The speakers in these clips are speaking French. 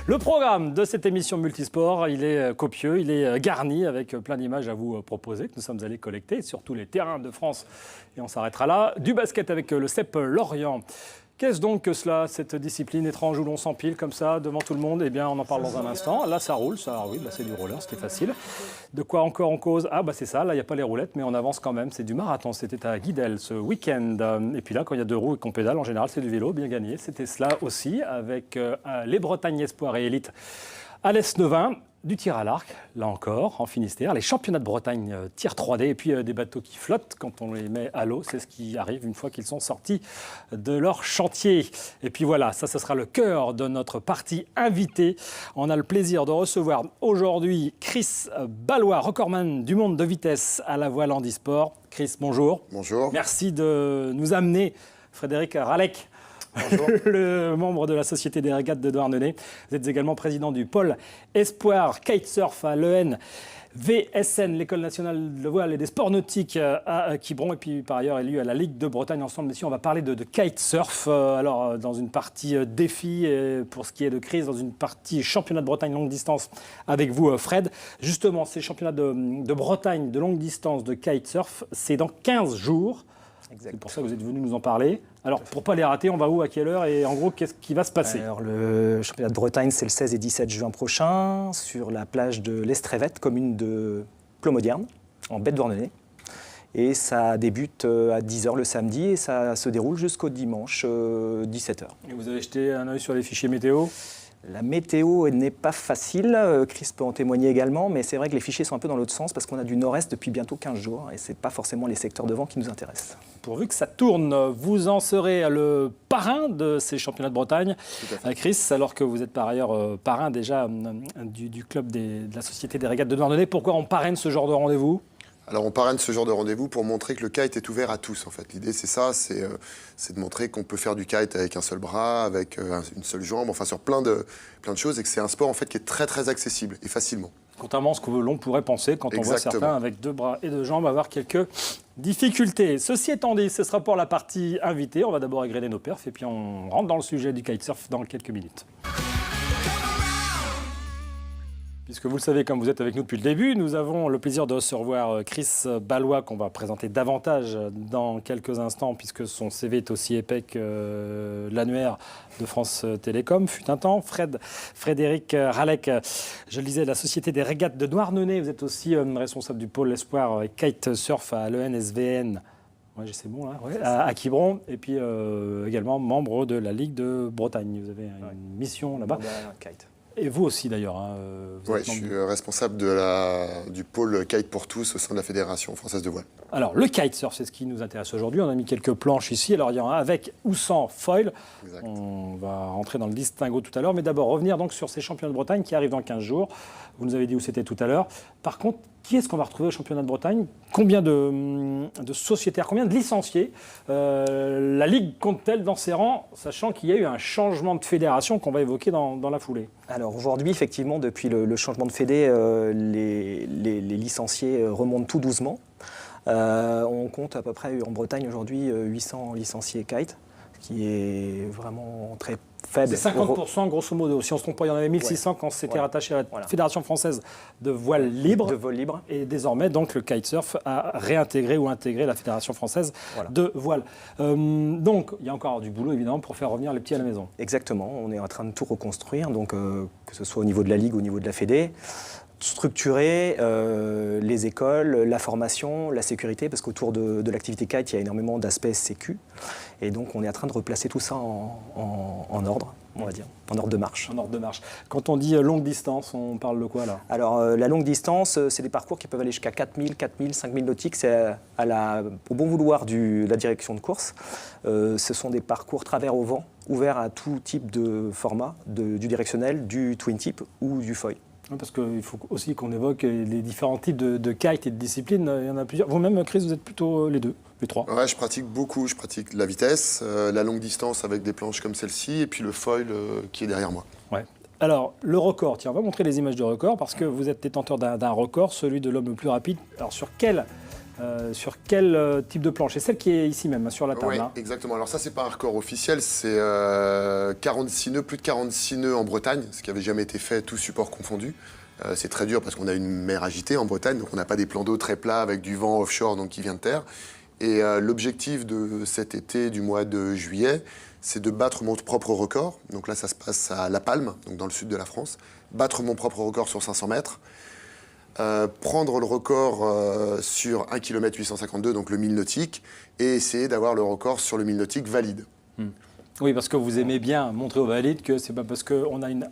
Le programme de cette émission Multisport, il est copieux, il est garni avec plein d'images à vous proposer que nous sommes allés collecter sur tous les terrains de France. Et on s'arrêtera là. Du basket avec le CEP Lorient. Qu'est-ce donc que cela, cette discipline étrange où l'on s'empile comme ça devant tout le monde? Eh bien, on en parle dans un instant. Là, ça roule, ça, oui, là, c'est du roller, c'était facile. De quoi encore on cause? Ah, bah c'est ça, là, il n'y a pas les roulettes, mais on avance quand même. C'est du marathon, c'était à Guidel ce week-end. Et puis là, quand il y a deux roues et qu'on pédale, en général, c'est du vélo, bien gagné. C'était cela aussi, avec les Bretagnes Espoir et Élite à l'Est-Neuvin. Du tir à l'arc, là encore, en Finistère, les championnats de Bretagne tir 3D et puis des bateaux qui flottent quand on les met à l'eau. C'est ce qui arrive une fois qu'ils sont sortis de leur chantier. Et puis voilà, ça ce sera le cœur de notre partie invitée. On a le plaisir de recevoir aujourd'hui Chris Ballois, recordman du monde de vitesse à la voile handisport. Chris, bonjour. Bonjour. Merci de nous amener Frédéric Ralec. Le membre de la Société des régates de Douarnenez. Vous êtes également président du pôle Espoir Kitesurf à l'ENVSN, l'École nationale de voile et des sports nautiques à Quiberon. Et puis par ailleurs élu à la Ligue de Bretagne. Ensemble, messieurs, on va parler de kitesurf. Alors dans une partie défi, pour ce qui est de Chris, dans une partie championnat de Bretagne longue distance avec vous, Fred. Justement, ces championnats de Bretagne de longue distance de kitesurf, c'est dans 15 jours. Exact. C'est pour ça que vous êtes venu nous en parler. Alors, pour ne pas les rater, on va où, à quelle heure et en gros, qu'est-ce qui va se passer? Alors, le championnat de Bretagne, c'est le 16 et 17 juin prochain, sur la plage de l'Estrevette, commune de Plomodierne, en baie de Douarnenez. Et ça débute à 10h le samedi et ça se déroule jusqu'au dimanche 17h. Et vous avez jeté un œil sur les fichiers météo? La météo n'est pas facile, Chris peut en témoigner également, mais c'est vrai que les fichiers sont un peu dans l'autre sens parce qu'on a du nord-est depuis bientôt 15 jours et ce n'est pas forcément les secteurs de vent qui nous intéressent. Pourvu que ça tourne, vous en serez le parrain de ces championnats de Bretagne, Chris, alors que vous êtes par ailleurs parrain déjà du club de la Société des régates de Douarnenez. Pourquoi on parraine ce genre de rendez-vous ? Alors on parraine ce genre de rendez-vous pour montrer que le kite est ouvert à tous en fait. L'idée c'est ça, c'est de montrer qu'on peut faire du kite avec un seul bras, avec une seule jambe, enfin sur plein de choses et que c'est un sport en fait qui est très très accessible et facilement. Contrairement à ce que l'on pourrait penser quand on voit certains avec deux bras et deux jambes avoir quelques difficultés. Ceci étant dit, ce sera pour la partie invitée. On va d'abord égrener nos perfs et puis on rentre dans le sujet du kitesurf dans quelques minutes. Puisque vous le savez, comme vous êtes avec nous depuis le début, nous avons le plaisir de recevoir Chris Ballois, qu'on va présenter davantage dans quelques instants, puisque son CV est aussi épais que l'annuaire de France Télécom, fut un temps. Frédéric Ralec, je le disais, de la Société des régates de Douarnenez. Vous êtes aussi responsable du pôle Espoir Kitesurf à l'ENSVN. Ouais, c'est bon, là, ouais, à Quiberon, et puis également membre de la Ligue de Bretagne. Vous avez une mission là-bas. Kite. Et vous aussi d'ailleurs. Hein, oui, je suis responsable du pôle Kite pour tous au sein de la Fédération française de voile. Alors le kitesurf, c'est ce qui nous intéresse aujourd'hui. On a mis quelques planches ici. Alors il y en a avec ou sans foil. Exact. On va rentrer dans le distinguo tout à l'heure. Mais d'abord revenir donc sur ces championnats de Bretagne qui arrivent dans 15 jours. Vous nous avez dit où c'était tout à l'heure. Par contre, qui est-ce qu'on va retrouver au championnat de Bretagne? Combien de sociétaires, combien de licenciés la Ligue compte-t-elle dans ses rangs, sachant qu'il y a eu un changement de fédération qu'on va évoquer dans la foulée? Alors aujourd'hui, effectivement, depuis le changement de fédé, les licenciés remontent tout doucement. On compte à peu près en Bretagne aujourd'hui 800 licenciés kite, ce qui est vraiment très faible. C'est 50% grosso modo. Si on ne se trompe pas, il y en avait 1600 quand c'était rattaché à la Fédération française de voile libre. De vol libre. Et désormais, donc, le kitesurf a réintégré ou intégré la Fédération française de voile. Donc, il y a encore du boulot, évidemment, pour faire revenir les petits à la maison. Exactement. On est en train de tout reconstruire, donc, que ce soit au niveau de la Ligue ou au niveau de la Fédé. Structurer les écoles, la formation, la sécurité, parce qu'autour de l'activité kite, il y a énormément d'aspects sécu. Et donc, on est en train de replacer tout ça en ordre, on va dire, en ordre de marche. En ordre de marche. Quand on dit longue distance, on parle de quoi là? Alors, la longue distance, c'est des parcours qui peuvent aller jusqu'à 4000, 5000 nautiques. C'est au bon vouloir de la direction de course. Ce sont des parcours travers au vent, ouverts à tout type de format, du directionnel, du twin tip ou du foil. Parce qu'il faut aussi qu'on évoque les différents types de kite et de disciplines. Il y en a plusieurs. Vous-même, Chris, vous êtes plutôt les deux, les trois? Ouais, je pratique beaucoup. Je pratique la vitesse, la longue distance avec des planches comme celle-ci, et puis le foil qui est derrière moi. Ouais. Alors, le record, tiens, on va montrer les images du record, parce que vous êtes détenteur d'un record, celui de l'homme le plus rapide. Alors, sur quelle Sur quel type de planche? C'est celle qui est ici même, sur la table. Oui, Hein. exactement. Alors ça, c'est pas un record officiel, c'est 46 nœuds, plus de 46 nœuds en Bretagne, ce qui n'avait jamais été fait, tout support confondu. C'est très dur parce qu'on a une mer agitée en Bretagne, donc on n'a pas des plans d'eau très plats avec du vent offshore donc qui vient de terre. Et l'objectif de cet été, du mois de juillet, c'est de battre mon propre record. Donc là, ça se passe à La Palme, donc dans le sud de la France. Battre mon propre record sur 500 mètres. Prendre le record sur 1 km 852, donc le 1000 nautique, et essayer d'avoir le record sur le 1000 nautique valide. Oui, parce que vous aimez bien montrer aux valides que c'est pas parce qu'on a une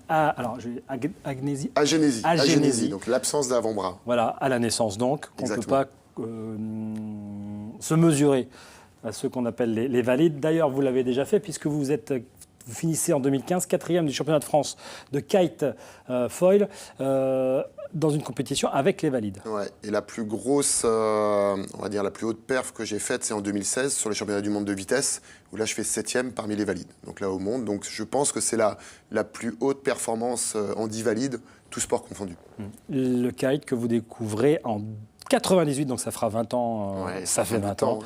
agnésie. Agénésie, donc l'absence d'avant-bras. Voilà, à la naissance donc, qu'on ne peut pas se mesurer à ceux qu'on appelle les valides. D'ailleurs, vous l'avez déjà fait puisque vous finissez en 2015 quatrième du championnat de France de kite foil dans une compétition avec les valides. Ouais, et la plus grosse, on va dire la plus haute perf que j'ai faite, c'est en 2016 sur les championnats du monde de vitesse, où là je fais 7e parmi les valides, donc là au monde. Donc je pense que c'est la plus haute performance en 10 valides, tout sport confondu. Le kite que vous découvrez en 98, donc ça fera 20 ans, Ouais, ça fait 20 ans.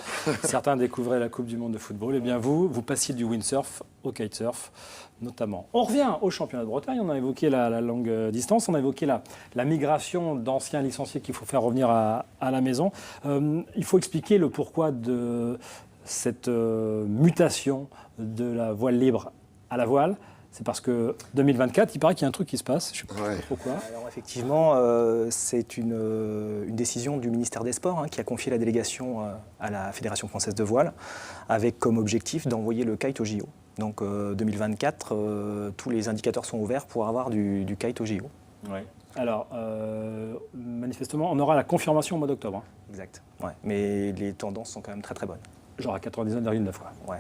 Certains découvraient la Coupe du Monde de football. Eh bien vous passiez du windsurf au kitesurf notamment. On revient au championnat de Bretagne, on a évoqué la longue distance, on a évoqué la migration d'anciens licenciés qu'il faut faire revenir à la maison. Il faut expliquer le pourquoi de cette mutation de la voile libre à la voile. C'est parce que 2024, il paraît qu'il y a un truc qui se passe. Je ne sais pas pourquoi. Alors effectivement, c'est une décision du ministère des Sports qui a confié la délégation à la Fédération française de voile, avec comme objectif d'envoyer le kite au JO. Donc 2024, tous les indicateurs sont ouverts pour avoir du kite au JO. Ouais. Alors, manifestement, on aura la confirmation au mois d'octobre. Exact. Ouais. Mais les tendances sont quand même très très bonnes. Genre à 99,9 fois. Ouais.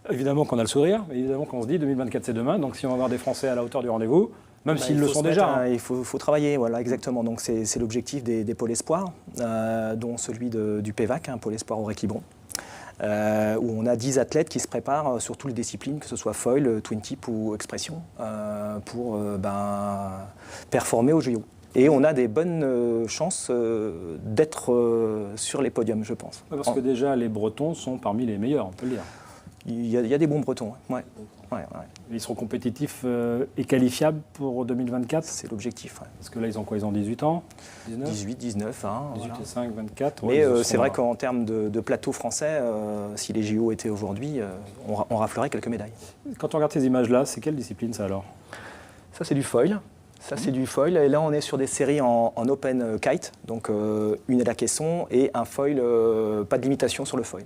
Évidemment qu'on a le sourire, mais évidemment qu'on se dit 2024 c'est demain, donc si on va avoir des Français à la hauteur du rendez-vous, même s'ils le sont déjà. Il faut travailler, voilà, exactement. Donc c'est l'objectif des pôles espoirs, dont celui du PEVAC, pôle espoir au Quiberon, où on a 10 athlètes qui se préparent sur toutes les disciplines, que ce soit foil, twin tip ou expression, pour performer au JO. Et on a des bonnes chances d'être sur les podiums, je pense. Ouais, parce que déjà, les Bretons sont parmi les meilleurs, on peut le dire. Il y a des bons Bretons, ouais. Ils seront compétitifs et qualifiables pour 2024. C'est l'objectif. Ouais. Parce que là, ils ont quoi? Ils ont 18 ans 19 18, 19, 18 et 5, 24. Mais c'est vrai qu'en termes de plateau français, si les JO étaient aujourd'hui, on raflerait quelques médailles. Quand on regarde ces images-là, c'est quelle discipline ça alors? Ça, c'est du foil. Ça, c'est du foil. Et là, on est sur des séries en open kite, donc une à la caisson et un foil, pas de limitation sur le foil.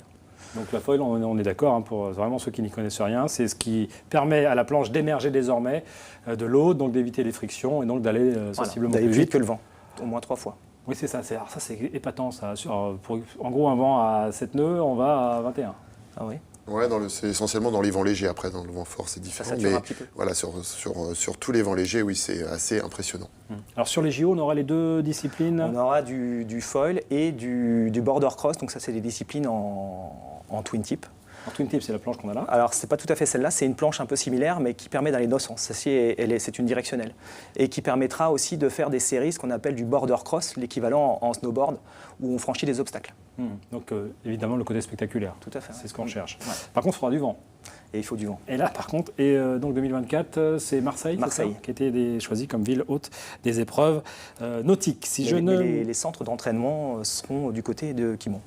Donc la foil, on est d'accord, pour vraiment ceux qui n'y connaissent rien, c'est ce qui permet à la planche d'émerger désormais de l'eau, donc d'éviter les frictions et donc d'aller sensiblement plus vite que le vent, au moins 3 fois. Oui, c'est ça. Ça, c'est épatant, ça. En gros, un vent à 7 nœuds, on va à 21. Ah oui. Ouais, c'est essentiellement dans les vents légers. Après, dans le vent fort, c'est différent. Ça un petit peu. Voilà, sur tous les vents légers, oui, c'est assez impressionnant. Alors sur les JO, on aura les deux disciplines. On aura du foil et du border cross. Donc ça, c'est des disciplines en twin tip. En twin tip, c'est la planche qu'on a là. Alors, c'est pas tout à fait celle-là, c'est une planche un peu similaire, mais qui permet d'aller dans le sens. Celle-ci, c'est une directionnelle. Et qui permettra aussi de faire des séries, ce qu'on appelle du border cross, l'équivalent en snowboard, où on franchit des obstacles. Donc, évidemment, le côté spectaculaire. Tout à fait. C'est ce qu'on cherche. Ouais. Par contre, il faudra du vent. Et il faut du vent. Et là, par contre, donc 2024, c'est Marseille, qui a été choisi comme ville haute des épreuves nautiques. Les centres d'entraînement seront du côté de Quiberon.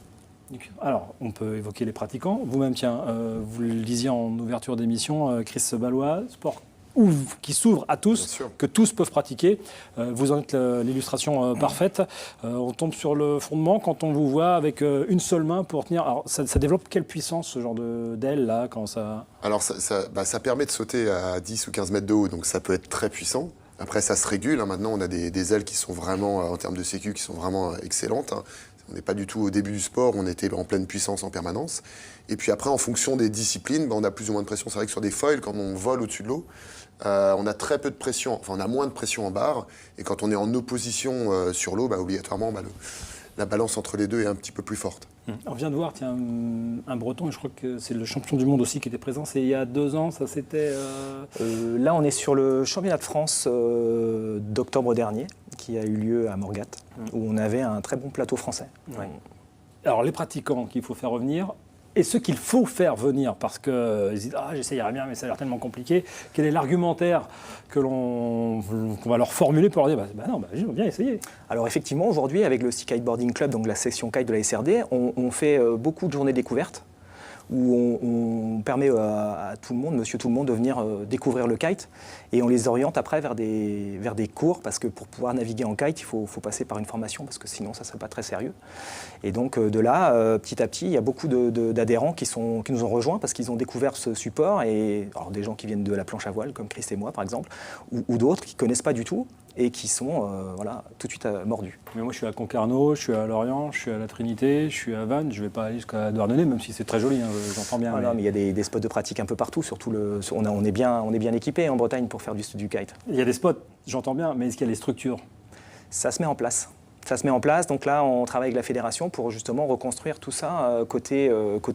Alors, on peut évoquer les pratiquants. Vous-même, tiens, vous le disiez en ouverture d'émission, Chris Ballois, sport qui s'ouvre à tous, que tous peuvent pratiquer. Vous en êtes l'illustration parfaite. On tombe sur le fondement quand on vous voit avec une seule main pour tenir. Alors, ça développe quelle puissance, ce genre d'aile, là, quand ça... Alors, ça permet de sauter à 10 ou 15 mètres de haut, donc ça peut être très puissant. Après, ça se régule. Maintenant, on a des ailes qui sont vraiment, en termes de sécu, qui sont vraiment excellentes. On n'est pas du tout au début du sport, on était en pleine puissance en permanence. Et puis après, en fonction des disciplines, on a plus ou moins de pression. C'est vrai que sur des foils, quand on vole au-dessus de l'eau, on a très peu de pression, enfin on a moins de pression en barre. Et quand on est en opposition sur l'eau, obligatoirement, la balance entre les deux est un petit peu plus forte. On vient de voir, tiens, un Breton, et je crois que c'est le champion du monde aussi qui était présent, c'est il y a 2 ans, ça c'était... Là, on est sur le championnat de France d'octobre dernier, qui a eu lieu à Morgat, où on avait un très bon plateau français. Ouais. Alors, les pratiquants qu'il faut faire revenir, et ceux qu'il faut faire venir, parce qu'ils disent « Ah, j'essayerais bien, mais ça a l'air tellement compliqué », quel est l'argumentaire qu'on va leur formuler pour leur dire « non, viens essayer ». Alors effectivement, aujourd'hui, avec le Sea Kiteboarding Club, donc la section kite de la SRD, on fait beaucoup de journées découvertes, où on permet à tout le monde, monsieur tout le monde, de venir découvrir le kite, et on les oriente après vers des cours, parce que pour pouvoir naviguer en kite, il faut passer par une formation, parce que sinon ça ne serait pas très sérieux. Et donc de là, petit à petit, il y a beaucoup d'adhérents qui nous ont rejoints, parce qu'ils ont découvert ce support, et alors des gens qui viennent de la planche à voile, comme Chris et moi par exemple, ou d'autres qui ne connaissent pas du tout, et qui sont tout de suite mordus. Mais moi, je suis à Concarneau, je suis à Lorient, je suis à la Trinité, je suis à Vannes, je ne vais pas aller jusqu'à Douarnenez, même si c'est très joli, hein, j'entends bien. Non, mais il y a des spots de pratique un peu partout, surtout on est bien équipé en Bretagne pour faire du kite. Il y a des spots, j'entends bien, mais est-ce qu'il y a les structures? Ça se met en place. Ça se met en place, donc là on travaille avec la fédération pour justement reconstruire tout ça côté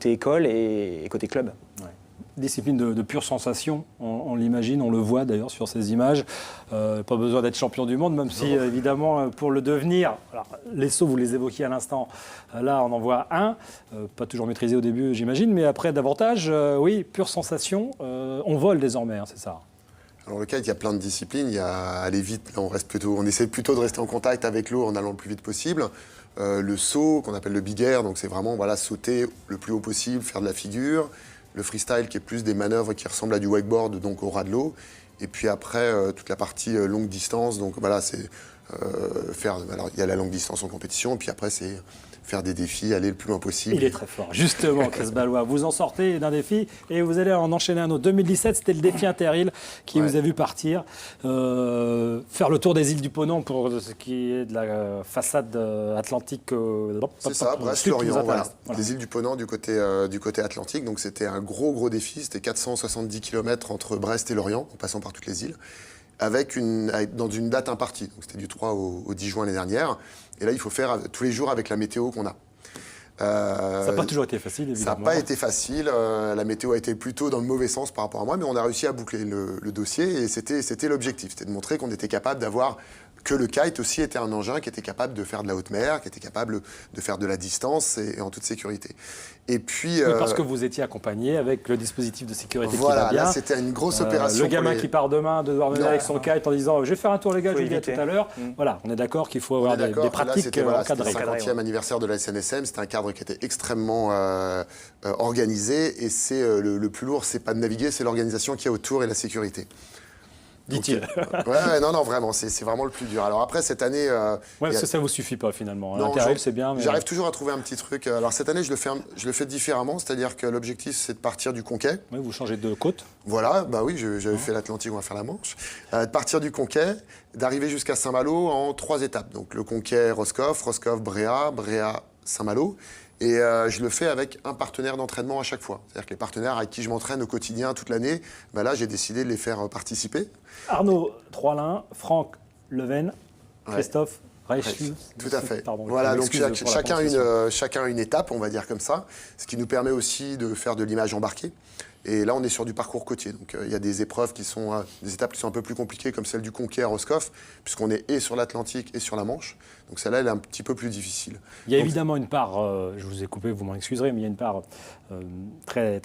école et côté club. Ouais. Discipline de pure sensation, on l'imagine, on le voit d'ailleurs sur ces images. Pas besoin d'être champion du monde, même si évidemment pour le devenir, alors, les sauts vous les évoquiez à l'instant, là on en voit un, pas toujours maîtrisé au début j'imagine, mais après davantage, oui, pure sensation, on vole désormais, hein, c'est ça. Alors le kite, il y a plein de disciplines, il y a aller vite, là on essaie plutôt de rester en contact avec l'eau en allant le plus vite possible. Le saut, qu'on appelle le big air, donc c'est vraiment sauter le plus haut possible, faire de la figure. Le freestyle qui est plus des manœuvres qui ressemblent à du wakeboard, donc au ras de l'eau. Et puis après, toute la partie longue distance, donc voilà, c'est faire... Alors il y a la longue distance en compétition, et puis après c'est faire des défis, aller le plus loin possible. Il est très fort, justement, Chris Ballois. Vous en sortez d'un défi et vous allez en enchaîner un autre. 2017, c'était le défi Interîles qui vous a vu partir, faire le tour des îles du Ponant pour ce qui est de la façade atlantique. C'est ça, Brest-Lorient, voilà. Les îles du Ponant du côté atlantique. Donc c'était un gros défi, c'était 470 km entre Brest et Lorient, en passant par toutes les îles. Dans une date impartie. Donc c'était du 3 au 10 juin l'année dernière. Et là, il faut faire tous les jours avec la météo qu'on a. Ça n'a pas toujours été facile, évidemment. Ça n'a pas été facile. La météo a été plutôt dans le mauvais sens par rapport à moi, mais on a réussi à boucler le dossier et c'était l'objectif. C'était de montrer qu'on était capable d'avoir... que le kite aussi était un engin qui était capable de faire de la haute mer, qui était capable de faire de la distance et en toute sécurité. Et puis... Oui, parce que vous étiez accompagné avec le dispositif de sécurité qui va voilà, bien. Là, c'était une grosse opération. Le gamin qui part demain de devoir venir avec son kite en disant « Je vais faire un tour, les gars, je vous le dis tout à l'heure ». Voilà, on est d'accord qu'il faut avoir des pratiques encadrées. C'était le 50e anniversaire de la SNSM, c'était un cadre qui était extrêmement organisé. Et c'est le plus lourd, c'est pas de naviguer, c'est l'organisation qu'il y a autour et la sécurité. Dit-il. Non, vraiment, c'est vraiment le plus dur. Alors après, cette année... parce que ça ne vous suffit pas, finalement. L'Interîles, c'est bien, mais... J'arrive toujours à trouver un petit truc. Alors cette année, je le fais différemment, c'est-à-dire que l'objectif, c'est de partir du Conquet. Oui, vous changez de côte. Voilà, oui, j'avais fait l'Atlantique, on va faire la Manche. De partir du Conquet, d'arriver jusqu'à Saint-Malo en 3 étapes. Donc le Conquet, Roscoff, Bréa, Saint-Malo. Et je le fais avec un partenaire d'entraînement à chaque fois. C'est-à-dire que les partenaires avec qui je m'entraîne au quotidien toute l'année, là, j'ai décidé de les faire participer. Arnaud Troilin, Franck Leven, Christophe Reichel. Tout à fait. Pardon, voilà, donc chacun une étape, on va dire comme ça, ce qui nous permet aussi de faire de l'image embarquée. Et là, on est sur du parcours côtier. Donc, il y a des épreuves des étapes qui sont un peu plus compliquées, comme celle du Conquet à Roscoff, puisqu'on est et sur l'Atlantique et sur la Manche. Donc, celle-là, elle est un petit peu plus difficile. Il y a évidemment une part, je vous ai coupé, vous m'en excuserez, mais il y a une part très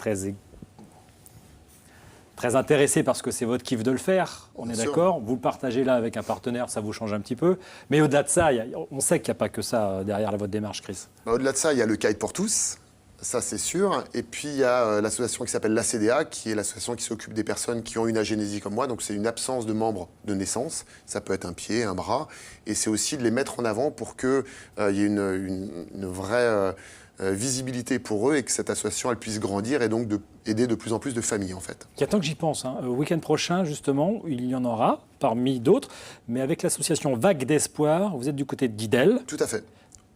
intéressée parce que c'est votre kiff de le faire. On est d'accord. Vous le partagez là avec un partenaire, ça vous change un petit peu. Mais au-delà de ça, on sait qu'il n'y a pas que ça derrière votre démarche, Chris. Au-delà de ça, il y a le Kite pour tous. Ça, c'est sûr. Et puis, il y a l'association qui s'appelle l'ACDA, qui est l'association qui s'occupe des personnes qui ont une agénésie comme moi. Donc, c'est une absence de membres de naissance. Ça peut être un pied, un bras. Et c'est aussi de les mettre en avant pour qu'il y ait une vraie visibilité pour eux et que cette association elle puisse grandir et donc aider de plus en plus de familles, en fait. Il y a tant que j'y pense. Le week-end prochain, justement, il y en aura, parmi d'autres. Mais avec l'association Vague d'Espoir, vous êtes du côté de Guidel. Tout à fait.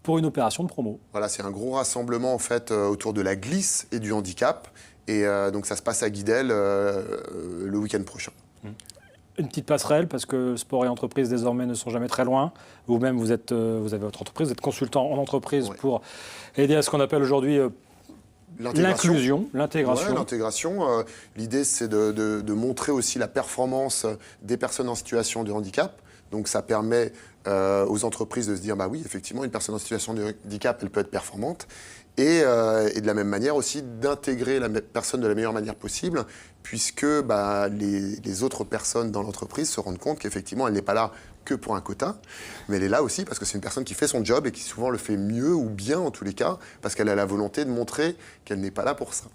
Pour une opération de promo. Voilà, c'est un gros rassemblement en fait autour de la glisse et du handicap. Et donc ça se passe à Guidel le week-end prochain. une petite passerelle, parce que sport et entreprise désormais ne sont jamais très loin. Vous-même, vous avez votre entreprise, vous êtes consultant en entreprise pour aider à ce qu'on appelle aujourd'hui l'inclusion, l'intégration. Ouais, l'intégration. L'idée, c'est de montrer aussi la performance des personnes en situation de handicap. Donc ça permet aux entreprises de se dire, bah oui, effectivement, une personne en situation de handicap, elle peut être performante. Et de la même manière aussi d'intégrer la personne de la meilleure manière possible, puisque les autres personnes dans l'entreprise se rendent compte qu'effectivement, elle n'est pas là que pour un quota, mais elle est là aussi parce que c'est une personne qui fait son job et qui souvent le fait mieux ou bien en tous les cas, parce qu'elle a la volonté de montrer qu'elle n'est pas là pour ça.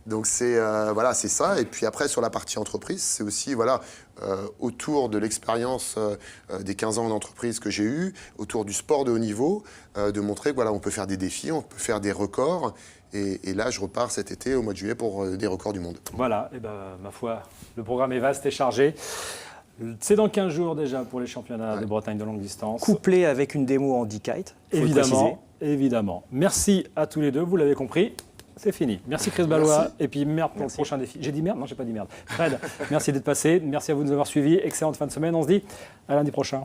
Donc c'est ça. Et puis après, sur la partie entreprise, c'est aussi autour de l'expérience des 15 ans d'entreprise que j'ai eu, autour du sport de haut niveau, de montrer on peut faire des défis, on peut faire des records. Et là, je repars cet été, au mois de juillet, pour des records du monde. Voilà, et ma foi, le programme est vaste et chargé. C'est dans 15 jours déjà pour les championnats de Bretagne de longue distance. Couplé avec une démo en D-Kite, évidemment. Merci à tous les deux, vous l'avez compris. C'est fini. Merci Chris Ballois. Merci. Et puis merde pour le prochain défi. J'ai dit merde? Non, j'ai pas dit merde. Fred, merci d'être passé. Merci à vous de nous avoir suivis. Excellente fin de semaine. On se dit à lundi prochain.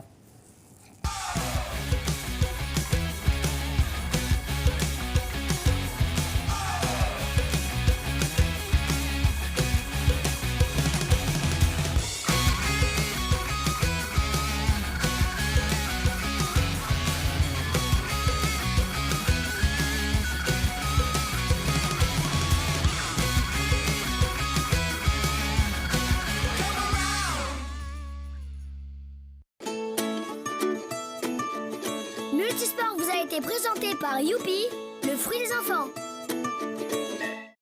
Multisport vous a été présenté par Youpi, le fruit des enfants.